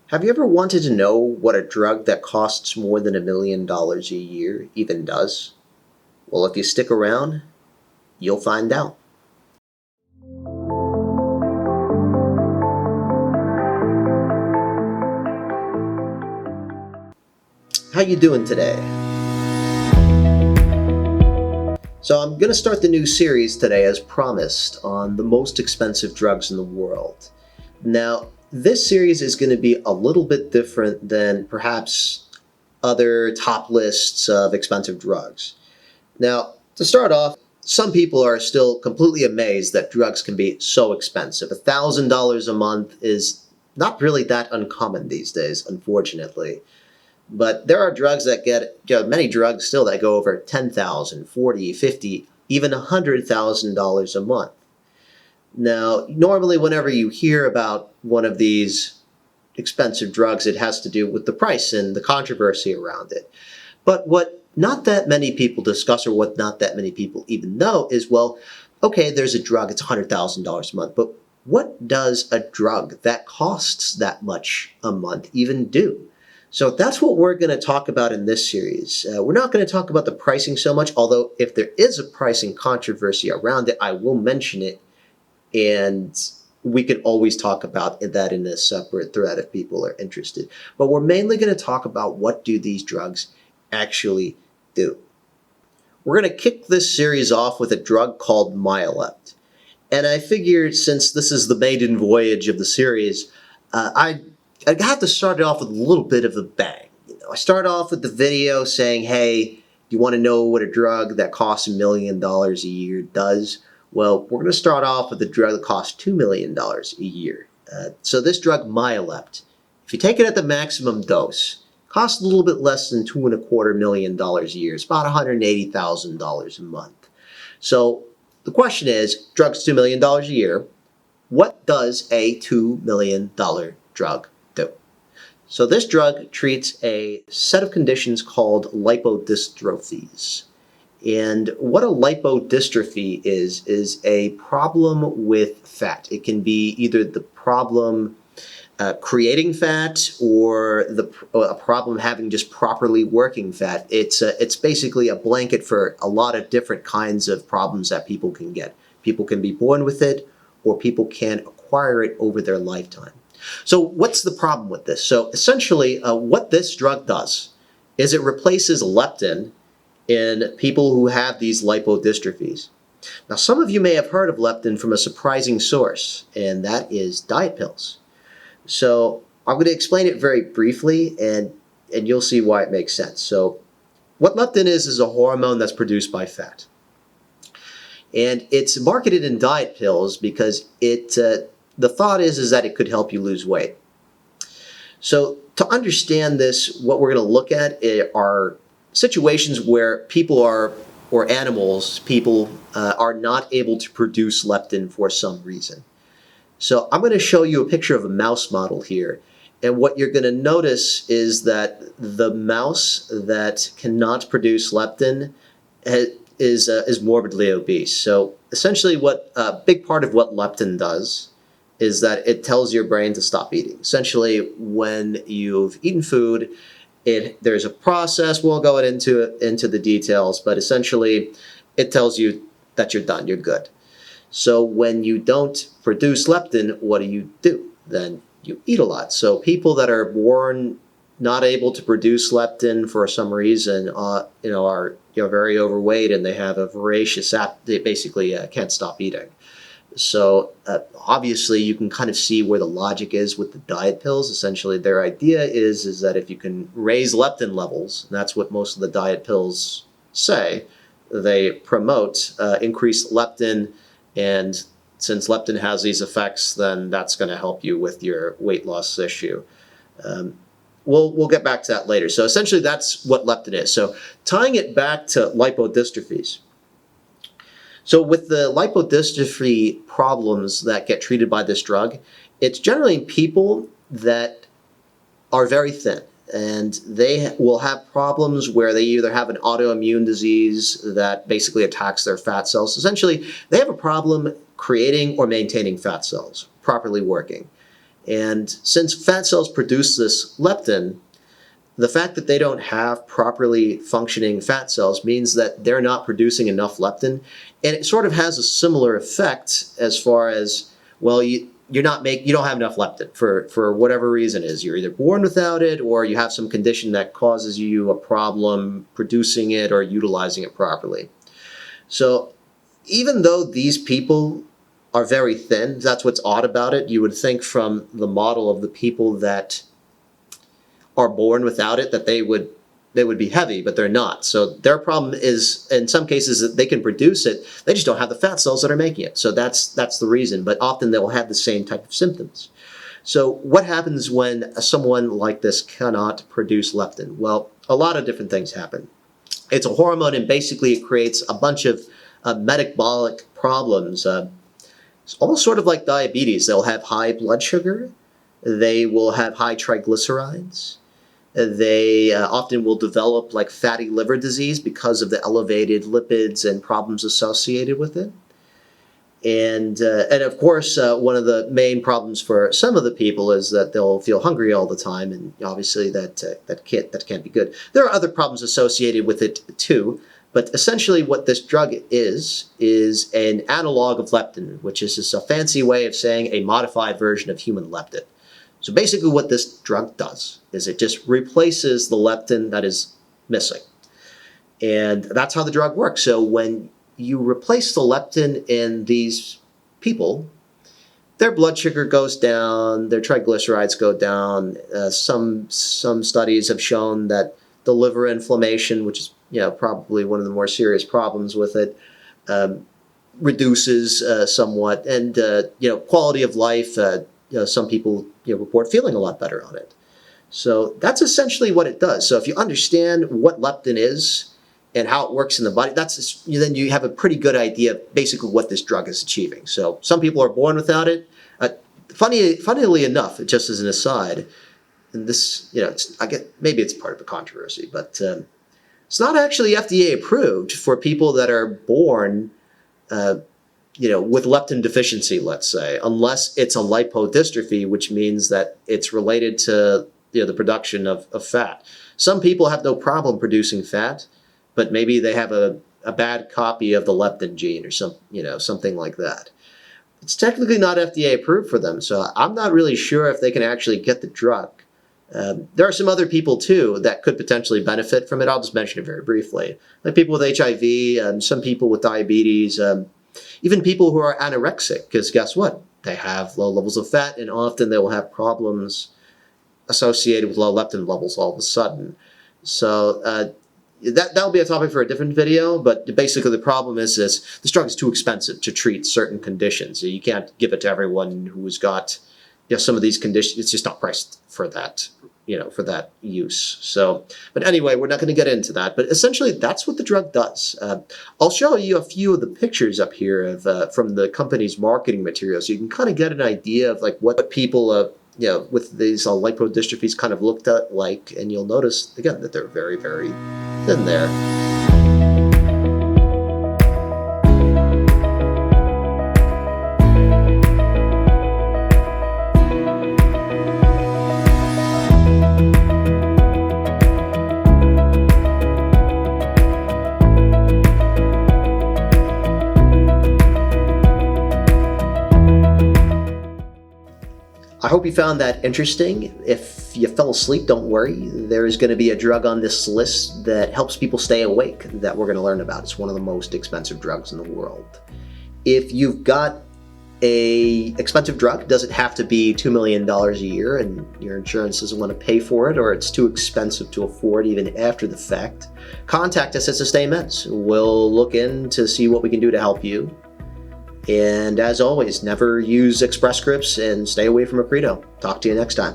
Have you ever wanted to know what a drug that costs more than $1 million a year even does? Well, if you stick around, you'll find out. How you doing today? So I'm going to start the new series today as promised on the most expensive drugs in the world. Now, this series is going to be a little bit different than perhaps other top lists of expensive drugs. Now, to start off, some people are still completely amazed that drugs can be so expensive. $1,000 a month is not really that uncommon these days, unfortunately. But there are drugs that many drugs still that go over $10,000, $40,000, $50,000, even $100,000 a month. Now, normally whenever you hear about one of these expensive drugs, it has to do with the price and the controversy around it. But what not that many people discuss, or what not that many people even know, is, well, okay, there's a drug, it's $100,000 a month, but what does a drug that costs that much a month even do? So that's what we're going to talk about in this series. We're not going to talk about the pricing so much, although if there is a pricing controversy around it, I will mention it, and we can always talk about that in a separate thread if people are interested. But we're mainly going to talk about what do these drugs actually do. We're going to kick this series off with a drug called Myalept. And I figured since this is the maiden voyage of the series, I have to start it off with a little bit of a bang. I start off with the video saying, hey, you want to know what a drug that costs $1 million a year does? Well, we're going to start off with a drug that costs $2 million a year. So this drug, Myalept, if you take it at the maximum dose, costs a little bit less than $2.25 million a year. It's about $180,000 a month. So the question is, drugs $2 million a year, what does a $2 million drug do? So this drug treats a set of conditions called lipodystrophies. And what a lipodystrophy is a problem with fat. It can be either the problem creating fat or a problem having just properly working fat. It's basically a blanket for a lot of different kinds of problems that people can get. People can be born with it, or people can acquire it over their lifetime. So what's the problem with this? So essentially, what this drug does is it replaces leptin in people who have these lipodystrophies. Now, some of you may have heard of leptin from a surprising source, and that is diet pills. So I'm going to explain it very briefly, and you'll see why it makes sense. So what leptin is a hormone that's produced by fat. And it's marketed in diet pills because the thought is that it could help you lose weight. So to understand this, what we're going to look at are situations where people are not able to produce leptin for some reason. So I'm going to show you a picture of a mouse model here. And what you're going to notice is that the mouse that cannot produce leptin is morbidly obese. So essentially what a big part of what leptin does is that it tells your brain to stop eating. Essentially, when you've eaten food, there's a process. We won't go into the details, but essentially it tells you that you're done, you're good. So when you don't produce leptin, what do? Then you eat a lot. So people that are born not able to produce leptin for some reason, are very overweight, and they have a voracious they basically can't stop eating. So obviously you can kind of see where the logic is with the diet pills. Essentially their idea is that if you can raise leptin levels, and that's what most of the diet pills say, they promote increased leptin, and since leptin has these effects, then that's going to help you with your weight loss issue. We'll get back to that later. So essentially that's what leptin is. So tying it back to lipodystrophies. So with the lipodystrophy problems that get treated by this drug, it's generally in people that are very thin, and they will have problems where they either have an autoimmune disease that basically attacks their fat cells. Essentially, they have a problem creating or maintaining fat cells, properly working. And since fat cells produce this leptin, the fact that they don't have properly functioning fat cells means that they're not producing enough leptin. And it sort of has a similar effect as far as, well, you don't have enough leptin for whatever reason it is. You're either born without it, or you have some condition that causes you a problem producing it or utilizing it properly. So even though these people are very thin, that's what's odd about it. You would think from the model of the people that are born without it that they would be heavy, but they're not. So their problem is, in some cases, that they can produce it, they just don't have the fat cells that are making it. So that's the reason, but often they'll have the same type of symptoms. So what happens when someone like this cannot produce leptin? Well, a lot of different things happen. It's a hormone, and basically it creates a bunch of metabolic problems. It's almost sort of like diabetes. They'll have high blood sugar. They will have high triglycerides. They often will develop like fatty liver disease because of the elevated lipids and problems associated with it. And of course, one of the main problems for some of the people is that they'll feel hungry all the time, and obviously that can't be good. There are other problems associated with it too, but essentially what this drug is an analog of leptin, which is just a fancy way of saying a modified version of human leptin. So basically what this drug does is it just replaces the leptin that is missing. And that's how the drug works. So when you replace the leptin in these people, their blood sugar goes down, their triglycerides go down. Some studies have shown that the liver inflammation, which is probably one of the more serious problems with it, reduces somewhat, and quality of life. Some people report feeling a lot better on it. So that's essentially what it does. So if you understand what leptin is and how it works in the body, then you have a pretty good idea of basically what this drug is achieving. So some people are born without it. Funnily enough, just as an aside, and this, maybe it's part of the controversy, but it's not actually FDA approved for people that are born with leptin deficiency, let's say, unless it's a lipodystrophy, which means that it's related to the production of fat. Some people have no problem producing fat, but maybe they have a bad copy of the leptin gene or something like that. It's technically not FDA approved for them, so I'm not really sure if they can actually get the drug. There are some other people too that could potentially benefit from it. I'll just mention it very briefly, like people with HIV, some people with diabetes, even people who are anorexic, because guess what? They have low levels of fat, and often they will have problems associated with low leptin levels all of a sudden. So that'll be a topic for a different video, but basically the problem is this drug is too expensive to treat certain conditions. You can't give it to everyone who's got some of these conditions. It's just not priced for that, for that use. So, but anyway, we're not going to get into that. But essentially, that's what the drug does. I'll show you a few of the pictures up here of from the company's marketing materials, so you can kind of get an idea of like what people, with these lipodystrophies kind of looked at like, and you'll notice again that they're very, very thin there. I hope you found that interesting. If you fell asleep, don't worry. There is going to be a drug on this list that helps people stay awake that we're going to learn about. It's one of the most expensive drugs in the world. If you've got a expensive drug, does it have to be $2 million a year and your insurance doesn't want to pay for it, or it's too expensive to afford even after the fact? Contact us at Sustain Meds. We'll look in to see what we can do to help you. And as always, never use Express Scripts and stay away from Accredo. Talk to you next time.